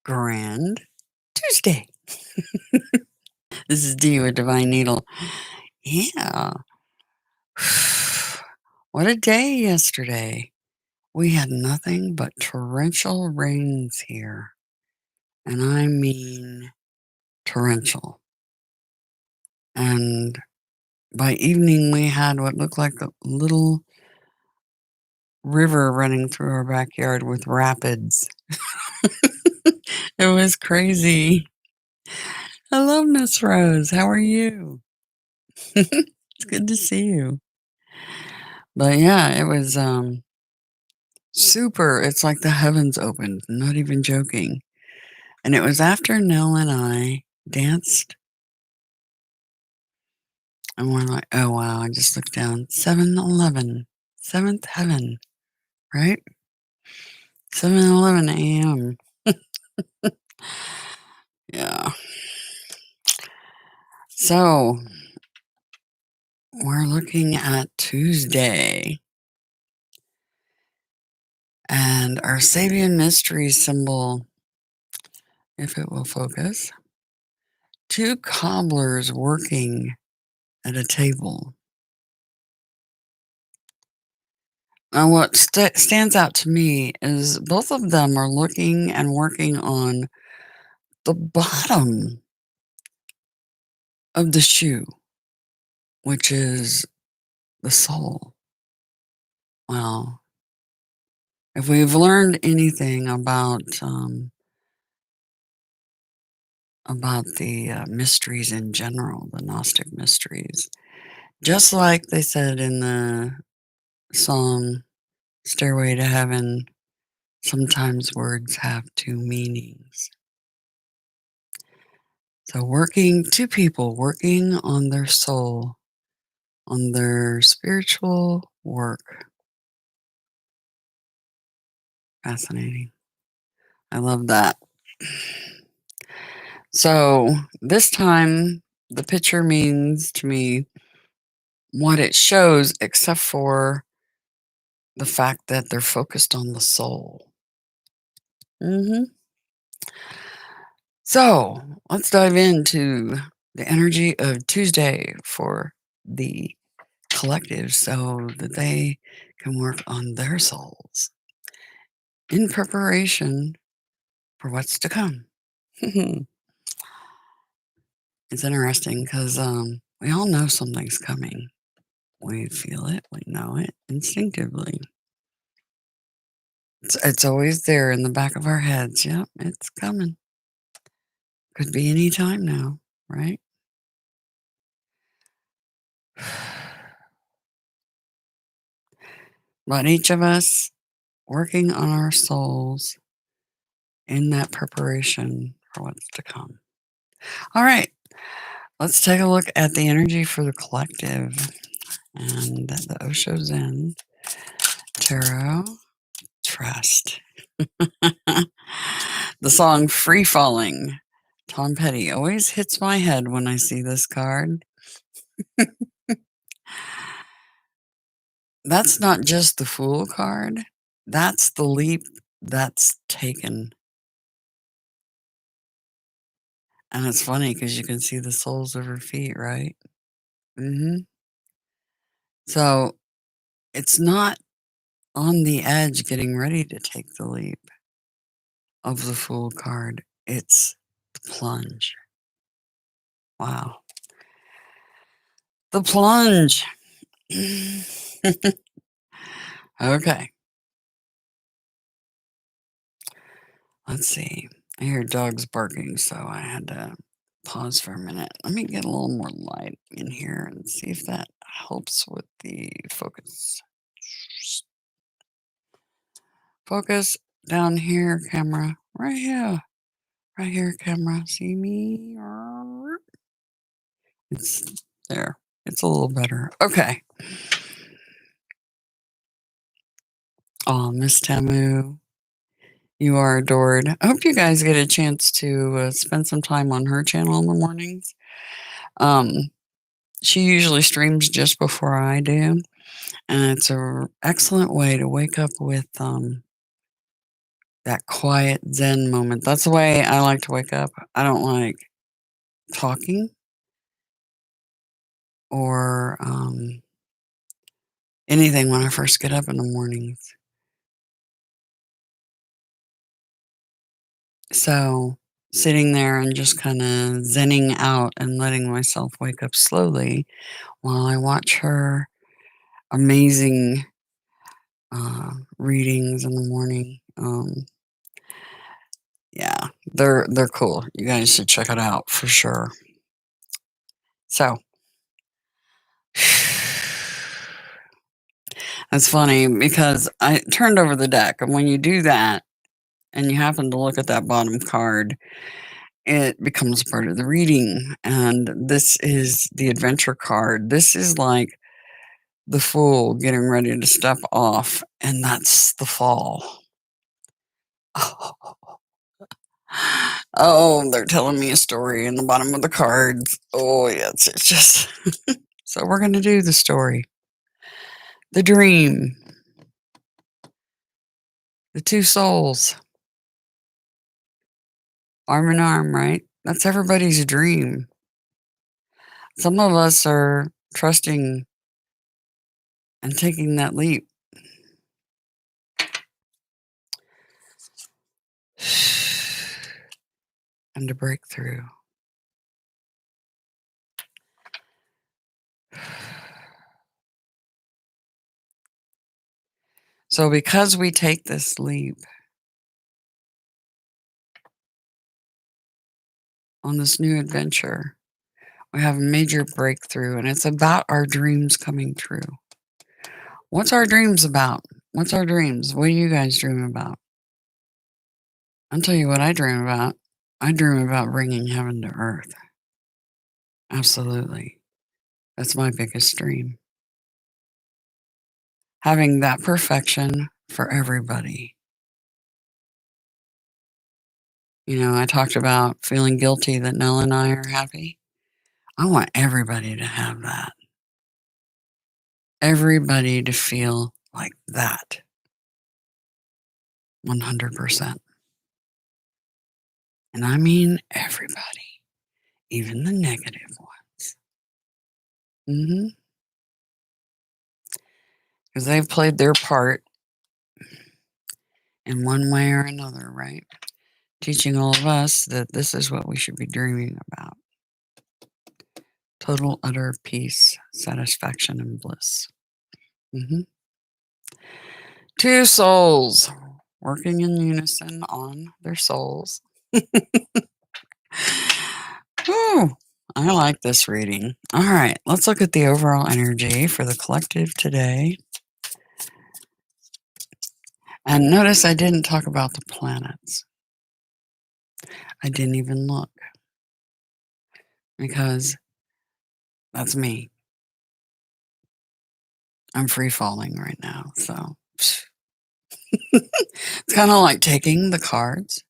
Grand Tuesday. This is Dee with Divine Needle. Yeah. What a day yesterday. We had nothing but torrential rains here. And I mean torrential. And by evening, we had what looked like a little river running through our backyard with rapids. It was crazy. Hello, Miss Rose. How are you? It's good to see you. But yeah, it was super. It's like the heavens opened, not even joking. And it was after Nell and I danced, and we're like, oh wow, I just looked down. 7:11, seventh heaven, right? 7:11 a.m. Yeah. So we're looking at Tuesday. And our Sabian mystery symbol, if it will focus, two cobblers working at a table. And what stands out to me is both of them are looking and working on the bottom of the shoe, which is the soul. Well, if we've learned anything about the mysteries in general, the Gnostic mysteries, just like they said in the song Stairway to Heaven, sometimes words have two meanings. So two people working on their soul, on their spiritual work. Fascinating. I love that. So this time, the picture means to me what it shows, except for the fact that they're focused on the soul. So let's dive into the energy of Tuesday for the collective so that they can work on their souls in preparation for what's to come. It's interesting because we all know something's coming. We feel it, we know it instinctively. It's always there in the back of our heads. Yep, it's coming. Could be any time now, right? But each of us working on our souls in that preparation for what's to come. All right, let's take a look at the energy for the collective and the Osho Zen Tarot Trust. The song Free Falling, Tom Petty, always hits my head when I see this card. That's not just the Fool card. That's the leap that's taken. And it's funny because you can see the soles of her feet, right? So it's not on the edge getting ready to take the leap of the Fool card. It's the plunge. Wow. The plunge. Okay. Let's see. I hear dogs barking, so I had to pause for a minute. Let me get a little more light in here and see if that helps with the focus. Focus down here, camera. Right here. Right here, camera. See me? It's there. It's a little better. Okay. Oh, Miss Tamu, you are adored. I hope you guys get a chance to spend some time on her channel in the mornings. She usually streams just before I do, and it's an excellent way to wake up with the that quiet Zen moment. That's the way I like to wake up. I don't like talking or anything when I first get up in the mornings. So sitting there and just kind of zenning out and letting myself wake up slowly while I watch her amazing readings in the morning. Yeah, they're cool. You guys should check it out for sure. So that's funny because I turned over the deck, and when you do that and you happen to look at that bottom card, it becomes part of the reading. And this is the adventure card. This is like the fool getting ready to step off, and that's the fall. Oh, they're telling me a story in the bottom of the cards. Oh, yes, it's just. So we're going to do the story. The dream. The two souls. Arm in arm, right? That's everybody's dream. Some of us are trusting and taking that leap. And to break through. So because we take this leap on this new adventure, we have a major breakthrough, and it's about our dreams coming true. What's our dreams about? What's our dreams? What do you guys dream about? I'll tell you what I dream about. I dream about bringing heaven to earth. Absolutely. That's my biggest dream. Having that perfection for everybody. You know, I talked about feeling guilty that Nell and I are happy. I want everybody to have that. Everybody to feel like that. 100%. And I mean everybody, even the negative ones. Because they've played their part in one way or another, right? Teaching all of us that this is what we should be dreaming about. Total, utter peace, satisfaction, and bliss. Two souls working in unison on their souls. Ooh, I like this reading. All right, let's look at the overall energy for the collective today. And notice I didn't talk about the planets. I didn't even look because that's me. I'm free falling right now. So it's kind of like taking the cards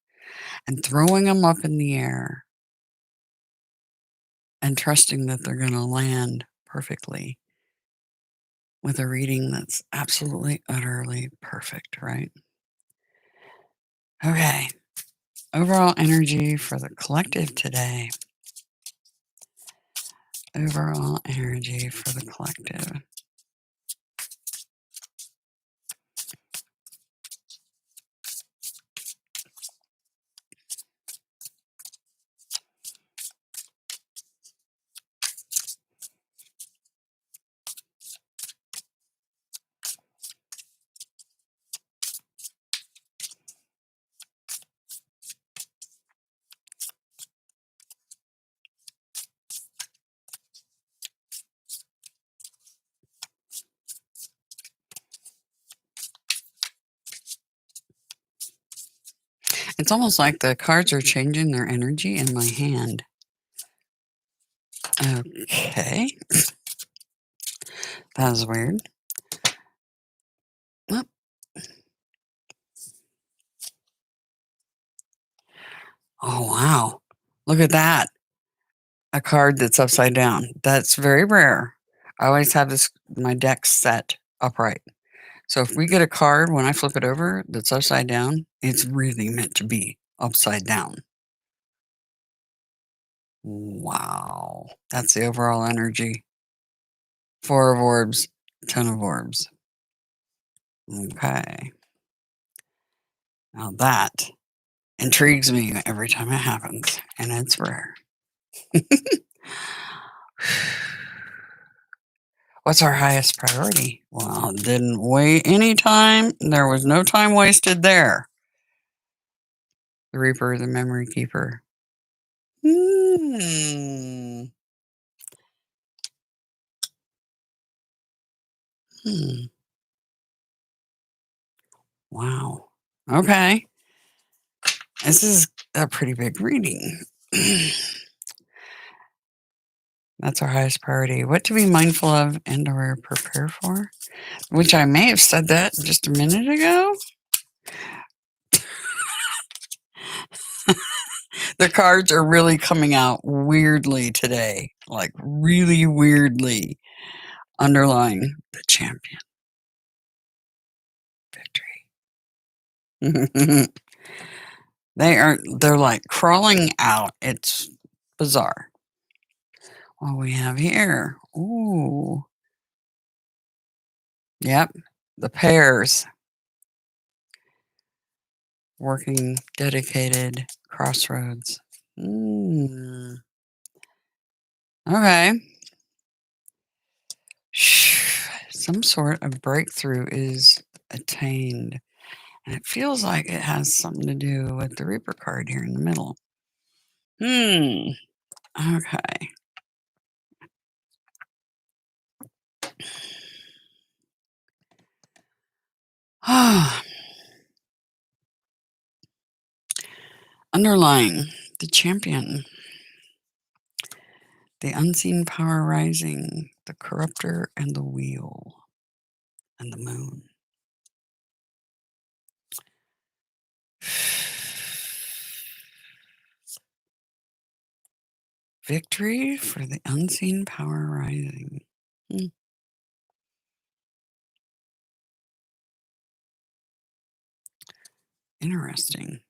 and throwing them up in the air and trusting that they're going to land perfectly with a reading that's absolutely, utterly perfect, right? Okay. Overall energy for the collective today. Overall energy for the collective. It's almost like the cards are changing their energy in my hand. Okay. That was weird. Oh. Oh, wow. Look at that. A card that's upside down. That's very rare. I always have my deck set upright. So if we get a card, when I flip it over, that's upside down, it's really meant to be upside down. Wow. That's the overall energy. 4 of orbs, 10 of orbs. Okay. Now that intrigues me every time it happens, and it's rare. What's our highest priority? Well, didn't wait any time. There was no time wasted there. The Reaper, the Memory Keeper. Hmm. Hmm. Wow. Okay. This is a pretty big reading. That's our highest priority. What to be mindful of and or prepare for? Which I may have said that just a minute ago. The cards are really coming out weirdly today. Like really weirdly. Underlying the champion. Victory. They're like crawling out. It's bizarre. What we have here? Ooh. Yep. The pairs. Working dedicated crossroads. Okay. Some sort of breakthrough is attained. And it feels like it has something to do with the Reaper card here in the middle. Okay. Underlying the champion. The unseen power rising, the corruptor and the wheel, and the moon. Victory for the unseen power rising. Interesting.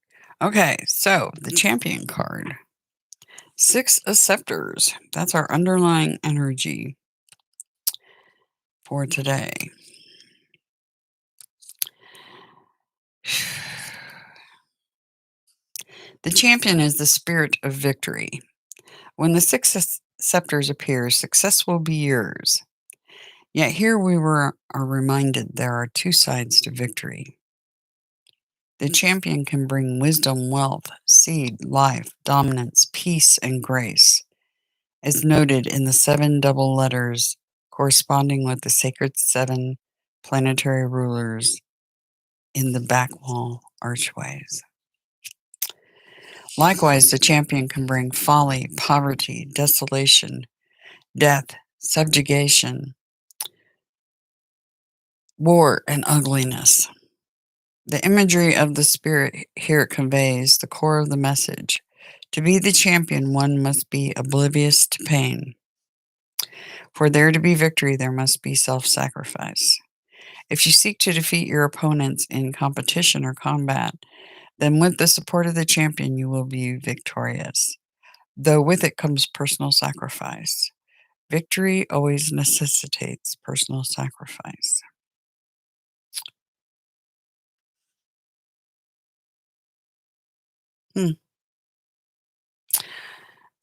Okay, so the champion card. 6 of scepters. That's our underlying energy for today. The champion is the spirit of victory. When the 6 scepters appears, success will be yours. Yet here are reminded there are 2 sides to victory. The champion can bring wisdom, wealth, seed, life, dominance, peace, and grace, as noted in the 7 double letters corresponding with the sacred 7 planetary rulers in the back wall archways. Likewise, the champion can bring folly, poverty, desolation, death, subjugation, war, and ugliness. The imagery of the spirit here conveys the core of the message. To be the champion, one must be oblivious to pain. For there to be victory, there must be self-sacrifice. If you seek to defeat your opponents in competition or combat, then with the support of the champion, you will be victorious, though with it comes personal sacrifice. Victory always necessitates personal sacrifice.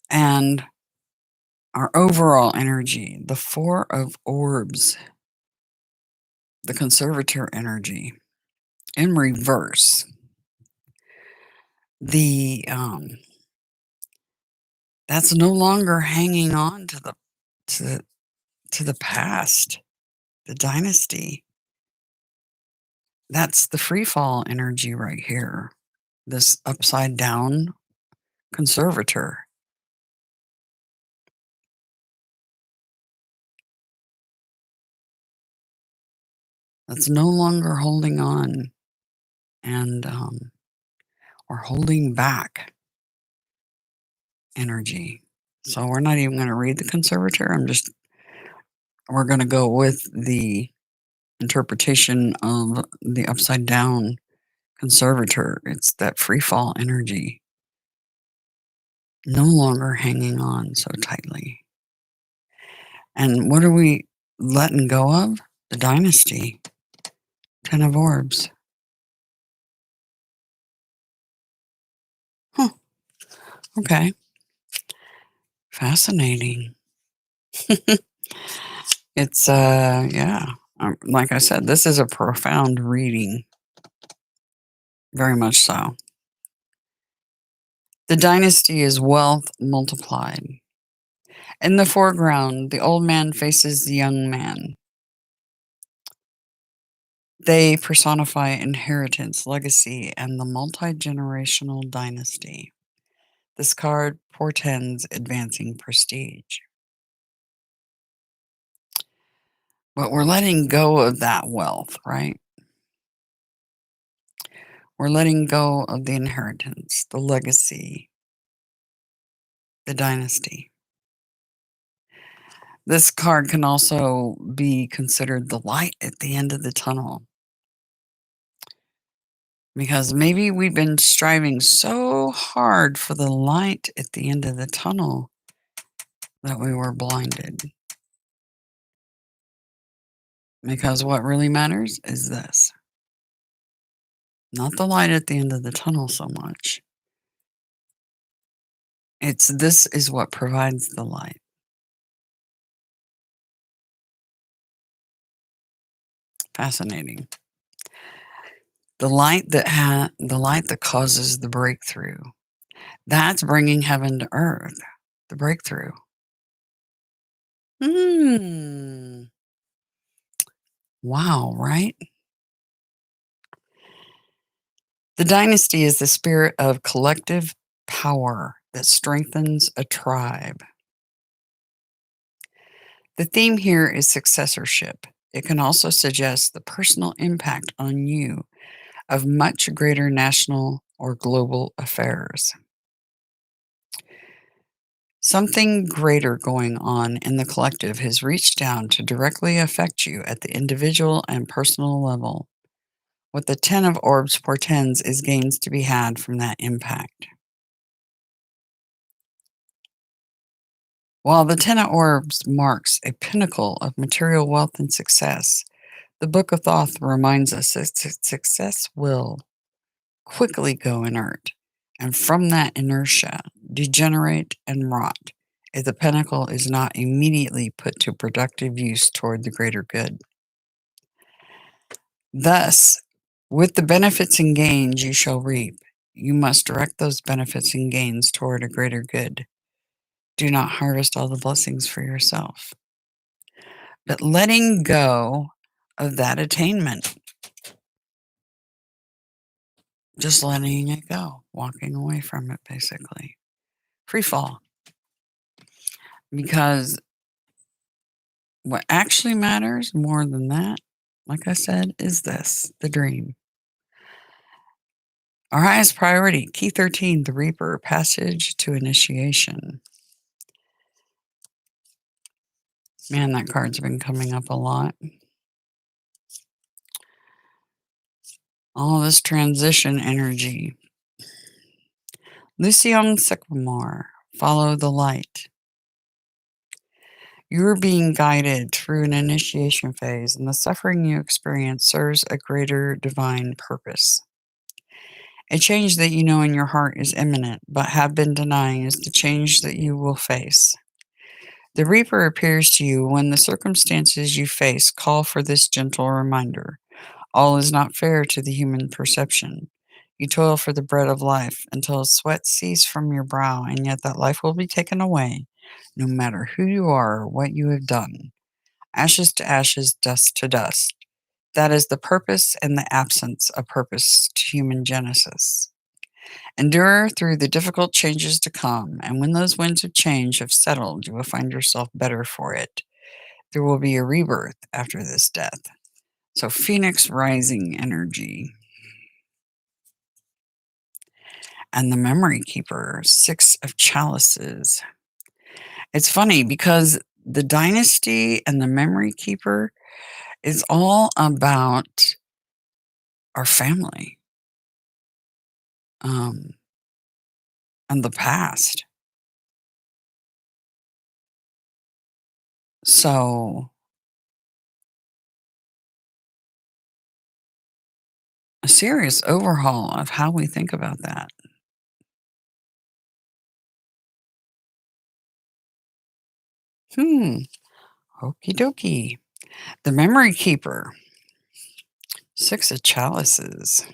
And our overall energy, the 4 of orbs, the conservator energy, in reverse. The that's no longer hanging on to the past, the dynasty. That's the free fall energy right here. This upside down conservator. That's no longer holding on and or holding back energy. So we're not even going to read the conservator. We're going to go with the interpretation of the upside down conservator. It's that free fall energy, no longer hanging on so tightly. And what are we letting go of? The dynasty. 10 of orbs. Huh. Okay. Fascinating. It's, yeah. Like I said, this is a profound reading. Very much so. The dynasty is wealth multiplied. In the foreground, the old man faces the young man. They personify inheritance, legacy, and the multi-generational dynasty. This card portends advancing prestige. But we're letting go of that wealth, right? We're letting go of the inheritance, the legacy, the dynasty. This card can also be considered the light at the end of the tunnel. Because maybe we've been striving so hard for the light at the end of the tunnel that we were blinded. Because what really matters is this. Not the light at the end of the tunnel so much. It's this is what provides the light. Fascinating. The light that causes the breakthrough. That's bringing heaven to earth. The breakthrough. Wow, right? The dynasty is the spirit of collective power that strengthens a tribe. The theme here is successorship. It can also suggest the personal impact on you of much greater national or global affairs. Something greater going on in the collective has reached down to directly affect you at the individual and personal level. What the 10 of orbs portends is gains to be had from that impact. While the 10 of orbs marks a pinnacle of material wealth and success, the Book of Thoth reminds us that success will quickly go inert, and from that inertia, degenerate and rot if the pinnacle is not immediately put to productive use toward the greater good. Thus, with the benefits and gains you shall reap, you must direct those benefits and gains toward a greater good. Do not harvest all the blessings for yourself. But letting go of that attainment, just letting it go, walking away from it, basically. Free fall. Because what actually matters more than that, like I said, is this, the dream. Our highest priority, key 13, the Reaper, passage to initiation. Man, that card's been coming up a lot. All this transition energy. Lucian Sycamore, follow the light. You're being guided through an initiation phase, and the suffering you experience serves a greater divine purpose. A change that you know in your heart is imminent, but have been denying is the change that you will face. The Reaper appears to you when the circumstances you face call for this gentle reminder. All is not fair to the human perception. You toil for the bread of life until sweat ceases from your brow, and yet that life will be taken away, no matter who you are or what you have done. Ashes to ashes, dust to dust. That is the purpose and the absence of purpose to human genesis. Endure through the difficult changes to come, and when those winds of change have settled, you will find yourself better for it. There will be a rebirth after this death. So, Phoenix rising energy. And the Memory Keeper, 6 of Chalices. It's funny because The dynasty and the memory keeper is all about our family, um, and the past. So, a serious overhaul of how we think about that. Hmm, okie dokie. The memory keeper, 6 of chalices.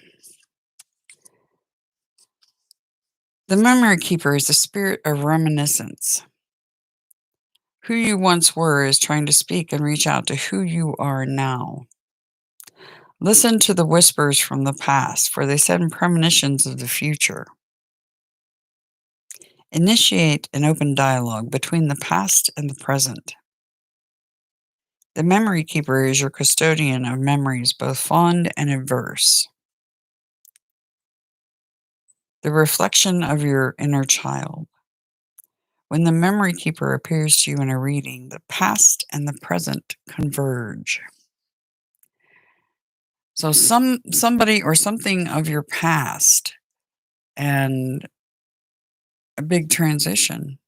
The memory keeper is the spirit of reminiscence. Who you once were is trying to speak and reach out to who you are now. Listen to the whispers from the past, for they send premonitions of the future. Initiate an open dialogue between the past and the present. The memory keeper is your custodian of memories, both fond and adverse. The reflection of your inner child. When the memory keeper appears to you in a reading, the past and the present converge. So somebody or something of your past and a big transition.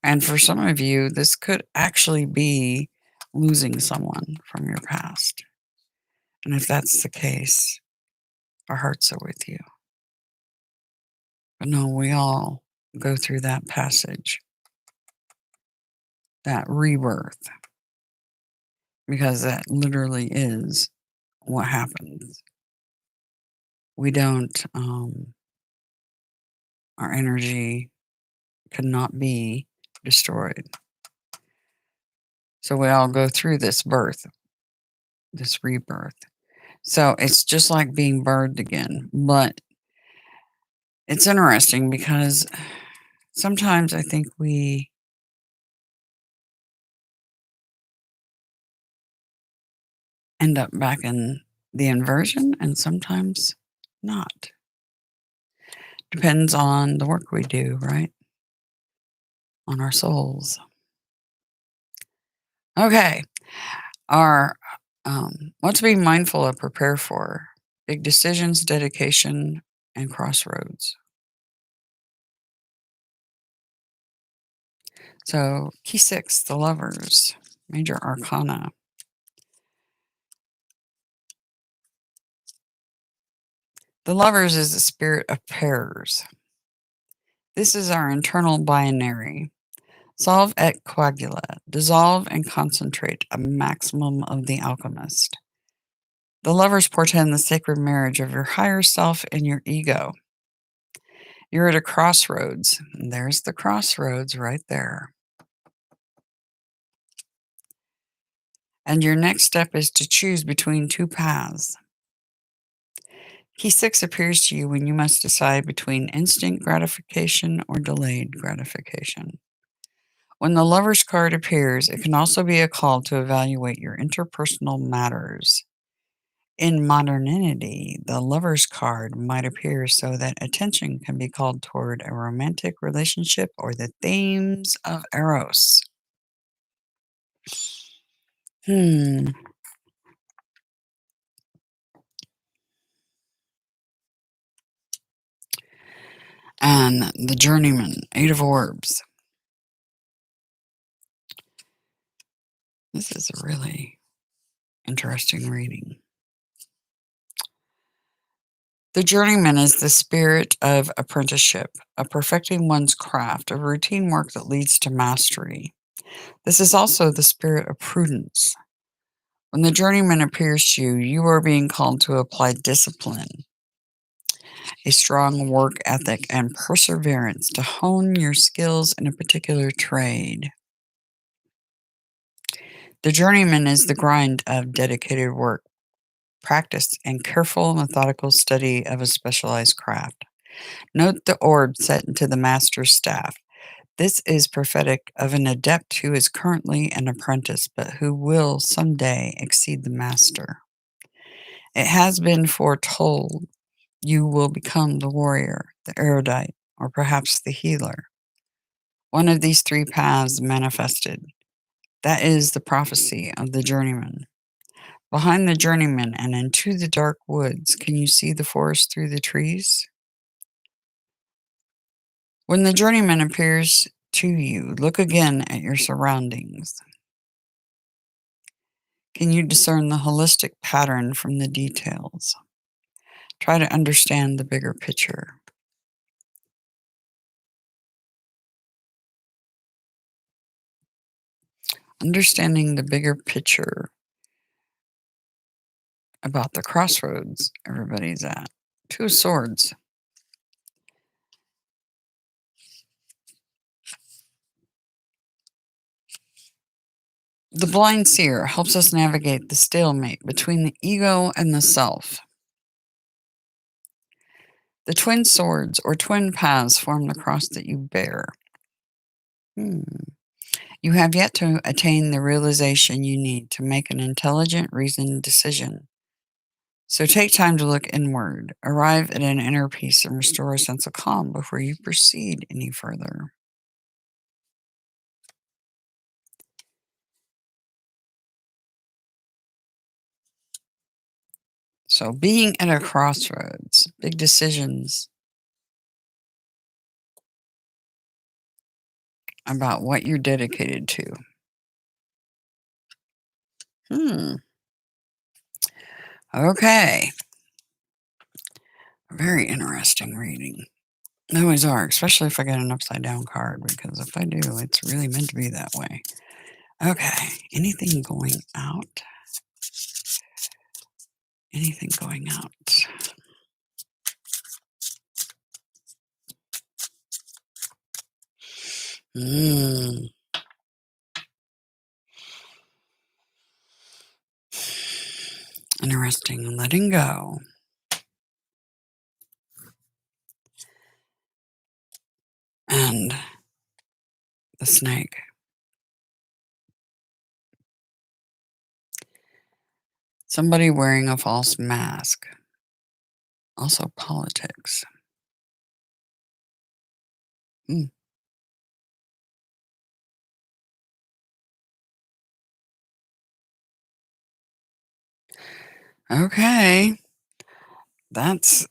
And for some of you, this could actually be losing someone from your past. And if that's the case, our hearts are with you. But no, we all go through that passage, that rebirth, because that literally is what happens. We don't, our energy cannot be destroyed. So we all go through this birth, this rebirth. So it's just like being birthed again. But it's interesting because sometimes I think we end up back in the inversion and sometimes not. Depends on the work we do, right? On our souls. Okay. Our what to be mindful of, prepare for big decisions, dedication, and crossroads. So, key 6, the lovers, major arcana. The lovers is the spirit of pairs. This is our internal binary. Solve et coagula, dissolve and concentrate, a maximum of the alchemist. The lovers portend the sacred marriage of your higher self and your ego. You're at a crossroads. And there's the crossroads right there. And your next step is to choose between 2 paths. Key 6 appears to you when you must decide between instant gratification or delayed gratification. When the Lover's card appears, it can also be a call to evaluate your interpersonal matters. In modernity, the Lover's card might appear so that attention can be called toward a romantic relationship or the themes of Eros. Hmm. And the Journeyman, 8 of Orbs. This is a really interesting reading. The journeyman is the spirit of apprenticeship, of perfecting one's craft, of routine work that leads to mastery. This is also the spirit of prudence. When the journeyman appears to you, you are being called to apply discipline, a strong work ethic, and perseverance to hone your skills in a particular trade. The journeyman is the grind of dedicated work, practice, and careful, methodical study of a specialized craft. Note the orb set into the master's staff. This is prophetic of an adept who is currently an apprentice, but who will someday exceed the master. It has been foretold you will become the warrior, the erudite, or perhaps the healer. One of these three paths manifested. That is the prophecy of the journeyman. Behind the journeyman and into the dark woods, can you see the forest through the trees? When the journeyman appears to you, look again at your surroundings. Can you discern the holistic pattern from the details? Try to understand the bigger picture. Understanding the bigger picture about the crossroads everybody's at. Two of Swords. The blind seer helps us navigate the stalemate between the ego and the self. The twin swords or twin paths form the cross that you bear. You have yet to attain the realization you need to make an intelligent, reasoned decision. So take time to look inward, arrive at an inner peace, and restore a sense of calm before you proceed any further. So being at a crossroads, big decisions about what you're dedicated to. Okay. Very interesting reading. They always are, especially if I get an upside down card, because if I do, it's really meant to be that way. Okay. Anything going out? Anything going out? Interesting. Letting go. And the snake. Somebody wearing a false mask. Also politics. Okay. That's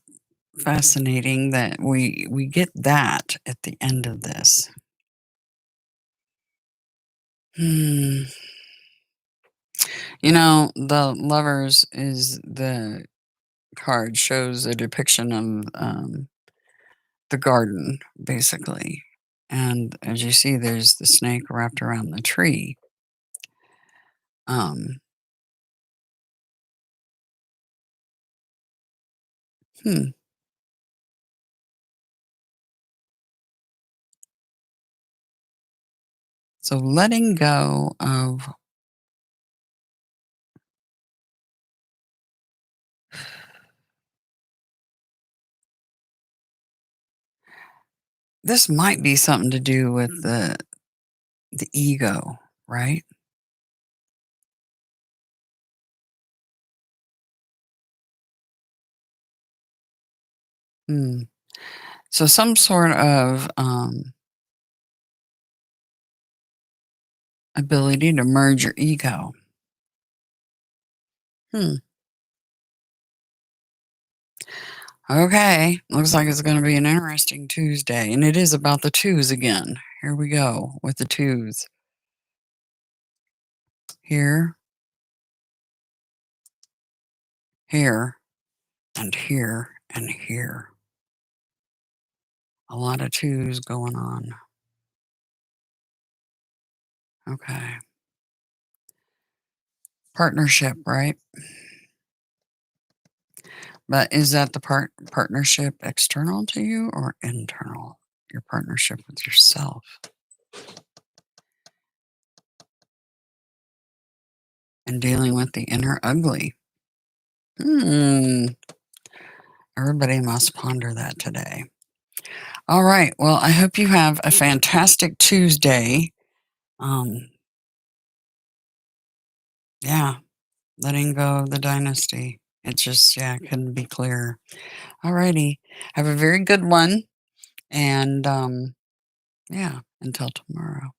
fascinating that we get that at the end of this. You know, the Lovers is the card shows a depiction of the garden, basically. And as you see, there's the snake wrapped around the tree. Um, hmm. So letting go of this might be something to do with the ego, right? Hmm. So some sort of ability to merge your ego. Okay, looks like it's going to be an interesting Tuesday, and it is about the twos again. Here we go with the twos. Here, here, and here, and here. A lot of twos going on. Okay. Partnership, right? But is that the partnership external to you or internal? Your partnership with yourself. And dealing with the inner ugly. Everybody must ponder that today. All right. Well, I hope you have a fantastic Tuesday. Yeah, letting go of the dynasty. It just, yeah, couldn't be clearer. All righty. Have a very good one. And yeah. Until tomorrow.